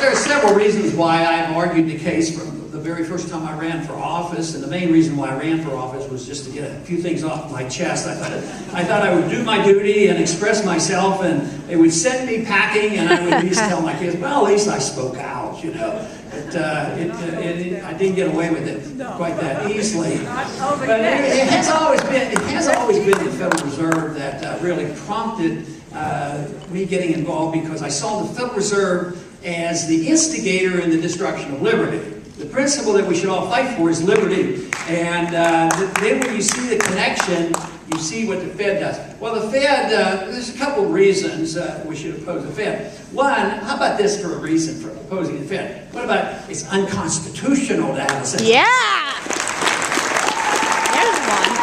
there are several reasons why I've argued the case from the very first time I ran for office, and the main reason why I ran for office was just to get a few things off my chest. I thought I would do my duty and express myself, and it would send me packing, and I would at least tell my kids, well, at least I spoke out, you know. I didn't get away with it quite that easily. But it has always been the Federal Reserve that really prompted me getting involved, because I saw the Federal Reserve as the instigator in the destruction of liberty. The principle that we should all fight for is liberty. And then when you see the connection, you see what the Fed does. Well, the Fed, there's a couple of reasons we should oppose the Fed. One, how about this for a reason for opposing the Fed? What about it's unconstitutional to have a central bank? Yeah! There's one.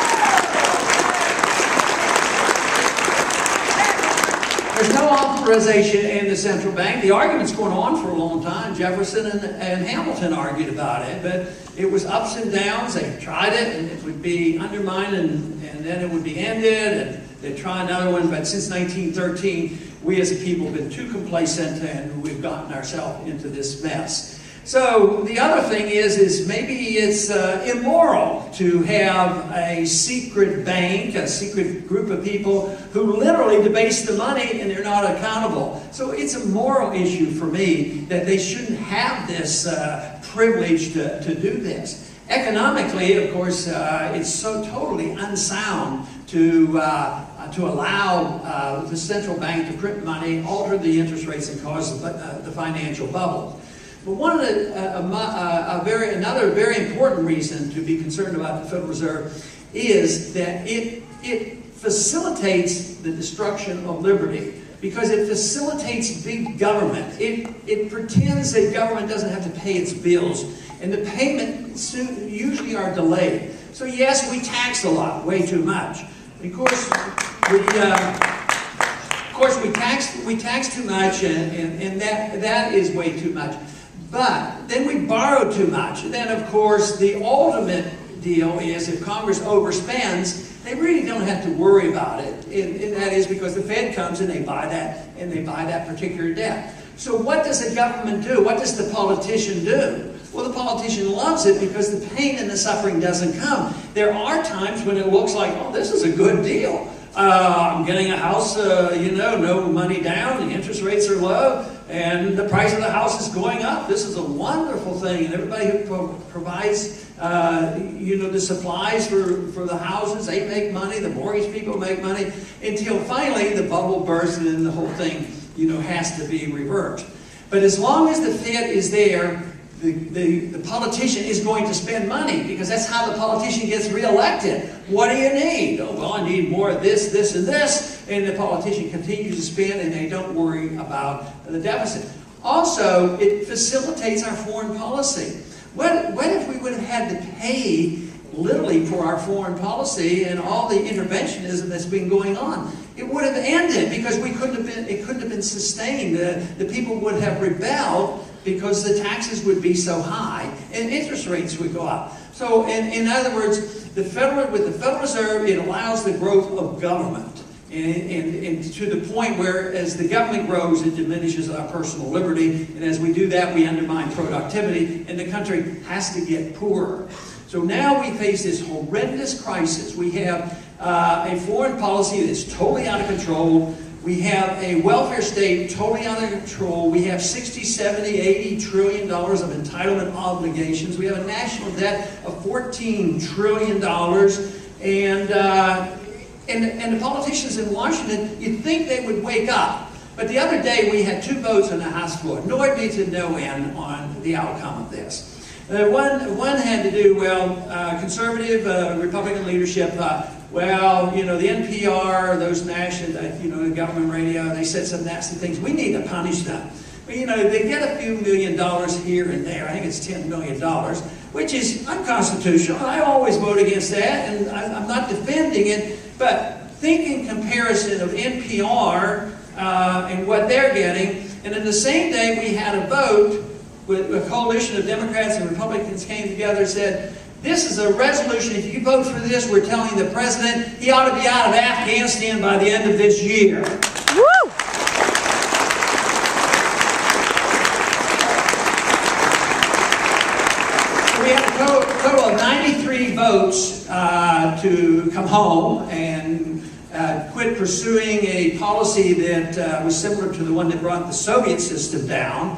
There's no authorization in the central bank. The argument's going on for a long time. Jefferson and Hamilton argued about it, but it was ups and downs. They tried it, and it would be undermined, and then it would be ended, and they'd try another one. But since 1913, we as a people have been too complacent, and we've gotten ourselves into this mess. So the other thing is maybe it's immoral to have a secret bank, a secret group of people who literally debase the money and they're not accountable. So it's a moral issue for me that they shouldn't have this privilege to do this. Economically, of course, it's so totally unsound to allow the central bank to print money, alter the interest rates, and cause the financial bubble. But one of the, another very important reason to be concerned about the Federal Reserve is that it facilitates the destruction of liberty, because it facilitates big government. It pretends that government doesn't have to pay its bills, and the payments usually are delayed. So yes, we tax a lot, way too much. Of course, we tax too much, and that is way too much. But then we borrow too much. And then, of course, the ultimate deal is if Congress overspends, they really don't have to worry about it. And that is because the Fed comes and they buy that particular debt. So what does the government do? What does the politician do? Well, the politician loves it because the pain and the suffering doesn't come. There are times when it looks like, oh, this is a good deal. I'm getting a house, no money down, the interest rates are low, and the price of the house is going up. This is a wonderful thing, and everybody who provides, the supplies for the houses, they make money, the mortgage people make money, until finally the bubble bursts and then the whole thing, has to be reversed. But as long as the Fed is there, the politician is going to spend money, because that's how the politician gets reelected. What do you need? Oh, well, I need more of this, this, and this. And the politician continues to spend, and they don't worry about the deficit. Also, it facilitates our foreign policy. What if we would have had to pay literally for our foreign policy and all the interventionism that's been going on? It would have ended, because it couldn't have been sustained. The people would have rebelled, because the taxes would be so high and interest rates would go up. So, in other words, with the Federal Reserve, it allows the growth of government, and to the point where, as the government grows, it diminishes our personal liberty, and as we do that, we undermine productivity, and the country has to get poorer. So now we face this horrendous crisis. We have a foreign policy that's totally out of control. We have a welfare state totally out of control. We have 60, 70, 80 trillion dollars of entitlement obligations. We have a national debt of $14 trillion. And the politicians in Washington, you'd think they would wake up. But the other day we had 2 votes on the House floor. Nobody to no end on the outcome of this. One had to do, conservative Republican leadership, the NPR, those national, the government radio, they said some nasty things. We need to punish them. But, they get a few $1 million here and there. I think it's $10 million, which is unconstitutional. I always vote against that, and I'm not defending it. But think in comparison of NPR and what they're getting. And in the same day, we had a vote with a coalition of Democrats and Republicans came together and said, this is a resolution. If you vote for this, we're telling the president he ought to be out of Afghanistan by the end of this year. Woo! total of 93 votes to come home and quit pursuing a policy that was similar to the one that brought the Soviet system down.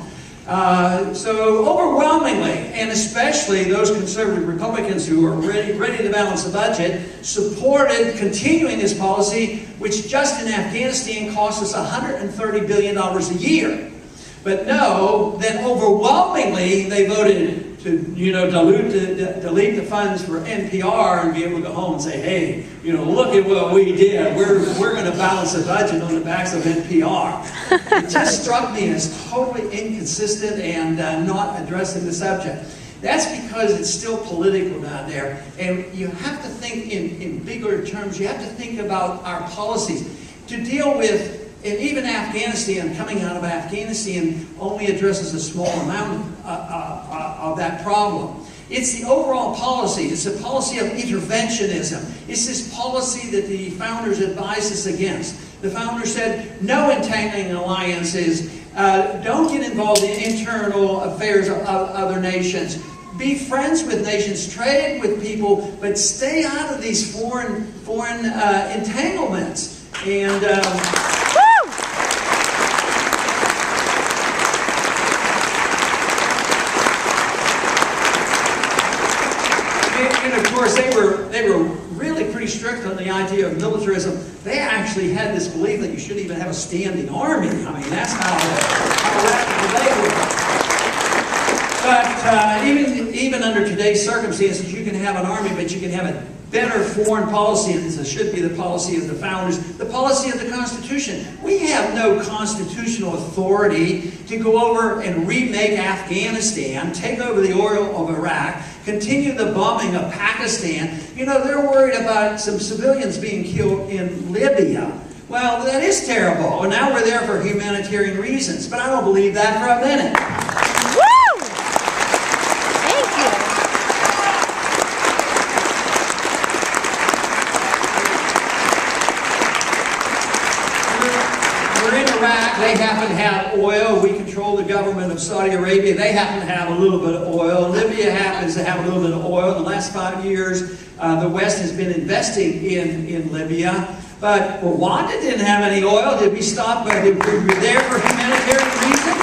So overwhelmingly, and especially those conservative Republicans who are ready to balance the budget, supported continuing this policy, which just in Afghanistan costs us $130 billion a year. But no, then overwhelmingly they voted to, delete the funds for NPR and be able to go home and say, hey, look at what we did. We're going to balance the budget on the backs of NPR. It just struck me as totally inconsistent and not addressing the subject. That's because it's still political down there. And you have to think in bigger terms. You have to think about our policies. To deal with, and even Afghanistan, coming out of Afghanistan only addresses a small amount of that problem. It's the overall policy. It's a policy of interventionism. It's this policy that the founders advised us against. The founders said, no entangling alliances. Don't get involved in internal affairs of other nations. Be friends with nations, trade with people, but stay out of these foreign entanglements. And of course, they were really pretty strict on the idea of militarism. They actually had this belief that you shouldn't even have a standing army. I mean, that's how radical they were. But even under today's circumstances, you can have an army, but you can have a better foreign policy, and this should be the policy of the founders, the policy of the Constitution. We have no constitutional authority to go over and remake Afghanistan, take over the oil of Iraq, continue the bombing of Pakistan. They're worried about some civilians being killed in Libya. Well, that is terrible. And now we're there for humanitarian reasons, but I don't believe that for a minute. Woo! Thank you. We're in Iraq. They happen to have oil. We control the government of Saudi Arabia. They happen to have a little bit of oil. Libya happens to have a little bit of oil. In the last 5 years, the West has been investing in Libya. But Rwanda didn't have any oil. Did we stop? Were we there for humanitarian reasons?